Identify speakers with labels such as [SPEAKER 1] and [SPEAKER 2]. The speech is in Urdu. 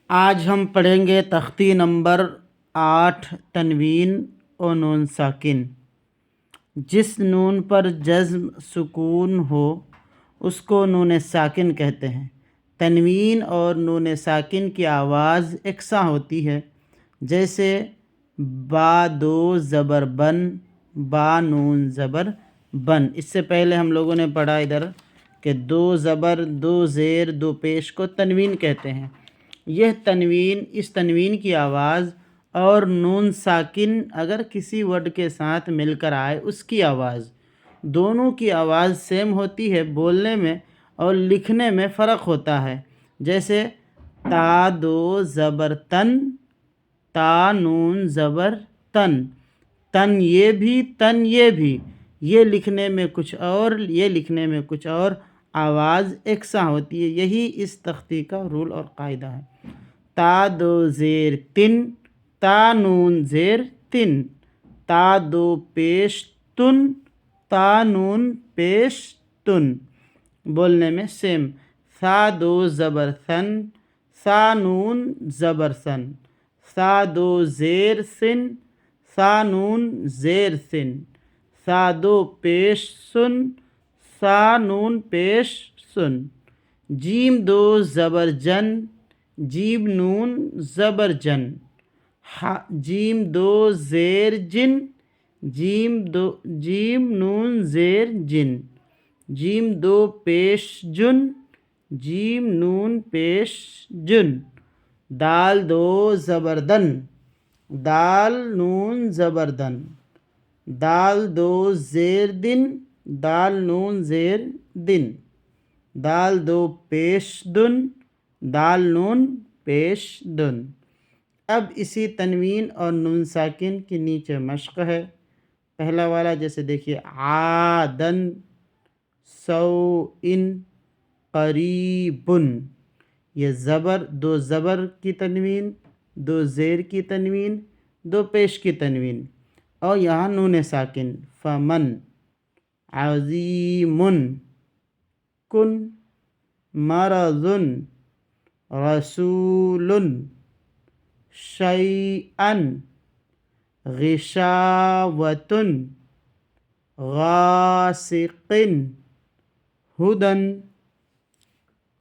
[SPEAKER 1] آج ہم پڑھیں گے تختی نمبر 8 تنوین و نون ساکن۔ جس نون پر جزم سکون ہو اس کو نون ساکن کہتے ہیں۔ تنوین اور نون ساکن کی آواز یکساں ہوتی ہے، جیسے با دو زبر بن، با نون زبر بن۔ اس سے پہلے ہم لوگوں نے پڑھا ادھر کہ دو زبر، دو زیر، دو پیش کو تنوین کہتے ہیں۔ یہ تنوین، اس تنوین کی آواز اور نون ساکن اگر کسی ورڈ کے ساتھ مل کر آئے اس کی آواز، دونوں کی آواز سیم ہوتی ہے، بولنے میں اور لکھنے میں فرق ہوتا ہے۔ جیسے تا دو زبر تن، تا نون زبر تن، تن یہ بھی، تن یہ بھی، یہ لکھنے میں کچھ اور، یہ لکھنے میں کچھ اور، آواز یکساں ہوتی ہے۔ یہی اس تختی کا رول اور قاعدہ ہے۔ تا دو زیر تن، تا نون زیر تن، تا دو پیش تن، تا نون پیش تن، بولنے میں سیم۔ سا دو زبر سن، سا نون زبر سن، سا دو زیر سن، سا نون زیر سن، سا دو پیش سن، سا نون پیش سن۔ جیم دو زبر جن، جیم نون زبر جن، جیم دو زیر جن، جیم نون زیر جن، جیم دو پیش جن، جیم نون پیش جن۔ دال دو زبر دن، دال نون زبر دن، دال دو زیر دن، دال نون زیر دن، دال دو پیش دن، دال نون پیش دن۔ اب اسی تنوین اور نون ساکن کی نیچے مشق ہے۔ پہلا والا جیسے دیکھیے، عادن، سوئن، قریبن، یہ زبر، دو زبر کی تنوین، دو زیر کی تنوین، دو پیش کی تنوین، اور یہاں نون ساکن، فمن، عظیم، کن، مرض، رسول، شیئا، غشاوۃ، غاسق، ہدن،